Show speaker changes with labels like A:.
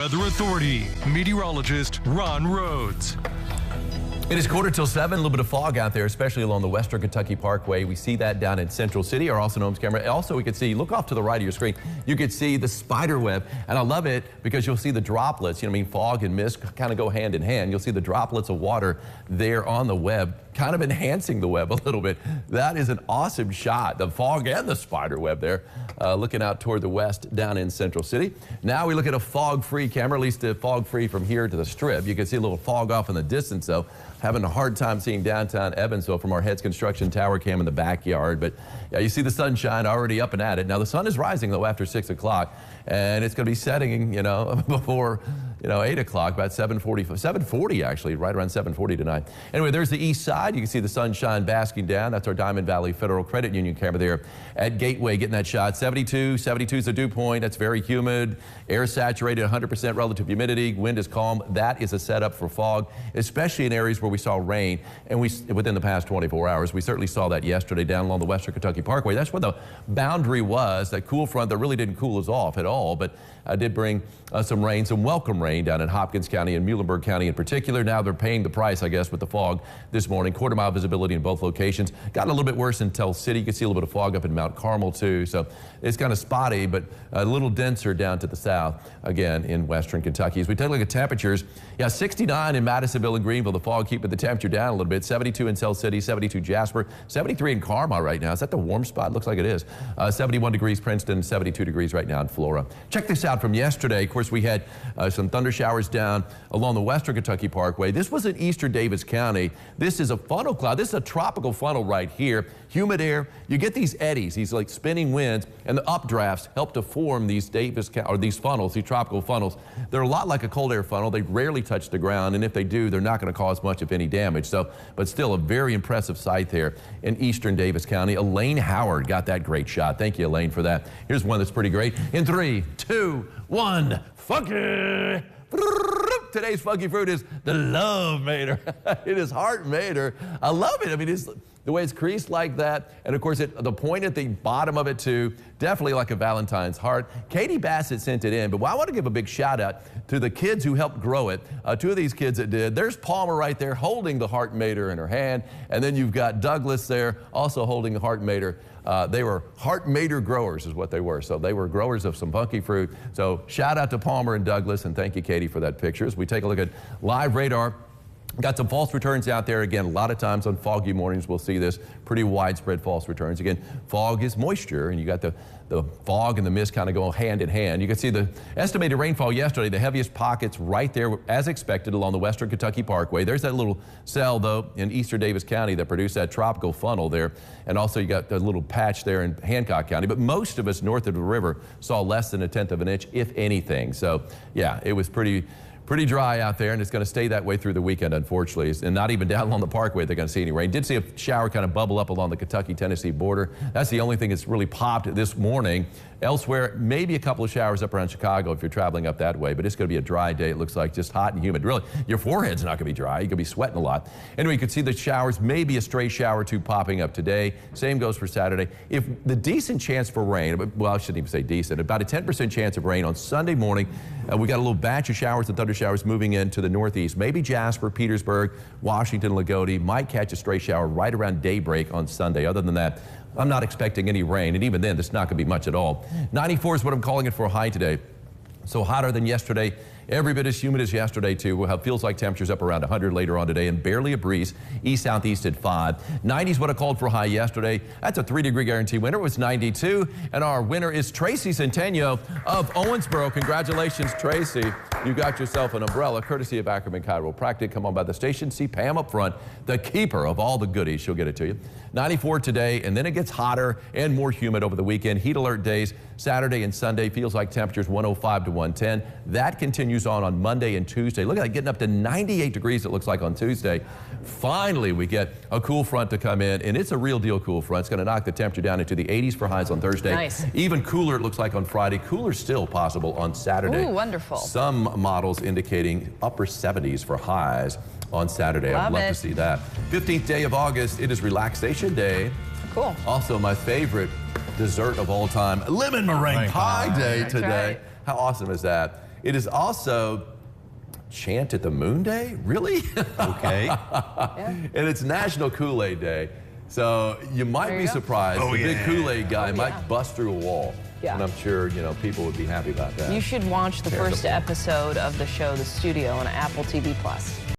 A: Weather Authority meteorologist Ron Rhodes.
B: It is 6:45, a little bit of fog out there, especially along the Western Kentucky Parkway. We see that down in Central City, our Austin Holmes camera. Also, we can see, look off to the right of your screen, you can see the spider web. And I love it because you'll see the droplets. Fog and mist kind of go hand in hand. You'll see the droplets of water there on the web, kind of enhancing the web a little bit. That is an awesome shot, the fog and the spider web there, looking out toward the west down in Central City. Now we look at a fog-free camera, at least fog-free from here to the Strip. You can see a little fog off in the distance, though. Having a hard time seeing downtown Evansville from our Heads Construction Tower cam in the backyard. But yeah, you see the sunshine already up and at it. Now the sun is rising, though, after 6 o'clock, and it's going to be setting, before 8 o'clock, about 7:40 actually, right around 7:40 tonight. Anyway, there's the east side. You can see the sunshine basking down. That's our Diamond Valley Federal Credit Union camera there at Gateway, getting that shot. 72 is the dew point. That's very humid. Air saturated, 100% relative humidity. Wind is calm. That is a setup for fog, especially in areas where we saw rain. And within the past 24 hours, we certainly saw that yesterday down along the Western Kentucky Parkway. That's where the boundary was, that cool front that really didn't cool us off at all, but did bring some rain, some welcome rain down in Hopkins County and Muhlenberg County in particular. Now they're paying the price, I guess, with the fog this morning. Quarter-mile visibility in both locations. Got a little bit worse in Tell City. You can see a little bit of fog up in Mount Carmel, too. So it's kind of spotty, but a little denser down to the south, again, in western Kentucky. As we take a look at temperatures, 69 in Madisonville and Greenville. The fog keeping the temperature down a little bit. 72 in Tell City, 72 Jasper, 73 in Carmel right now. Is that the warm spot? Looks like it is. 71 degrees Princeton, 72 degrees right now in Flora. Check this out from yesterday. Of course, we had some thunder showers down along the Western Kentucky Parkway. This was in eastern Davis County. This is a funnel cloud. This is a tropical funnel right here. Humid air. You get these eddies, these like spinning winds, and the updrafts help to form these these funnels, these tropical funnels. They're a lot like a cold air funnel. They rarely touch the ground, and if they do, they're not going to cause much of any damage. So, but still a very impressive sight there in eastern Davis County. Elaine Howard got that great shot. Thank you, Elaine, for that. Here's one that's pretty great. In 3, 2, 1, funky! Today's funky fruit is the Love Mater. It is Heart Mater. I love it. I mean, it's the way it's creased like that. And of course, the point at the bottom of it too, definitely like a Valentine's heart. Katie Bassett sent it in, but I want to give a big shout out to the kids who helped grow it. 2 of these kids that did. There's Palmer right there holding the Heart Mater in her hand. And then you've got Douglas there also holding the Heart Mater. They were Heart Mater growers is what they were. So they were growers of some funky fruit. So shout out to Palmer and Douglas, and thank you, Katie, for that picture. As we take a look at live radar, got some false returns out there. Again, a lot of times on foggy mornings we'll see this pretty widespread false returns. Again, fog is moisture, and you got the fog and the mist kind of go hand in hand. You can see the estimated rainfall yesterday, the heaviest pockets right there as expected along the Western Kentucky Parkway. There's that little cell, though, in eastern Davis County that produced that tropical funnel there. And also you got the little patch there in Hancock County. But most of us north of the river saw less than 1/10 of an inch, if anything. So, yeah, it was pretty dry out there, and it's going to stay that way through the weekend, unfortunately. And not even down along the parkway they're going to see any rain. Did see a shower kind of bubble up along the Kentucky-Tennessee border. That's the only thing that's really popped this morning. Elsewhere, maybe a couple of showers up around Chicago if you're traveling up that way, but it's going to be a dry day. It looks like just hot and humid. Really, your forehead's not going to be dry. You're going to be sweating a lot. Anyway, you can see the showers, maybe a stray shower or two popping up today. Same goes for Saturday. If the decent chance for rain, well, I shouldn't even say decent, about a 10% chance of rain on Sunday morning. We got a little batch of showers and thunder showers moving into the northeast. Maybe Jasper, Petersburg, Washington, Lagodi might catch a stray shower right around daybreak on Sunday. Other than that, I'm not expecting any rain, and even then, it's not going to be much at all. 94 is what I'm calling it for a high today. So hotter than yesterday. Every bit as humid as yesterday, too. We'll have feels like temperatures up around 100 later on today, and barely a breeze. East-southeast at 5. 90 is what I called for a high yesterday. That's a 3-degree guarantee winner. It was 92. And our winner is Tracy Centennial of Owensboro. Congratulations, Tracy. You got yourself an umbrella, courtesy of Ackerman Chiropractic. Come on by the station. See Pam up front, the keeper of all the goodies. She'll get it to you. 94 today, and then it gets hotter and more humid over the weekend. Heat alert days, Saturday and Sunday. Feels like temperatures 105 to 110. That continues on Monday and Tuesday. Look at that, getting up to 98 degrees it looks like on Tuesday. Finally, we get a cool front to come in, and it's a real deal cool front. It's going to knock the temperature down into the 80s for highs on Thursday.
C: Nice.
B: Even cooler it looks like on Friday. Cooler still possible on Saturday.
C: Ooh, wonderful.
B: Some models indicating upper 70s for highs on Saturday. I'd love to see that. 15th day of August, it is relaxation day.
C: Cool.
B: Also my favorite dessert of all time, lemon meringue pie day today.
C: Right.
B: How awesome is that? It is also Chant at the Moon Day? Really?
C: Okay.
B: And it's National Kool-Aid Day. So you might be surprised.
C: Oh,
B: the big
C: yeah.
B: Kool-Aid guy might bust through a wall.
D: Yeah.
B: And I'm sure, you know, people would be happy about that.
D: You should watch the first episode of the show, The Studio, on Apple TV+.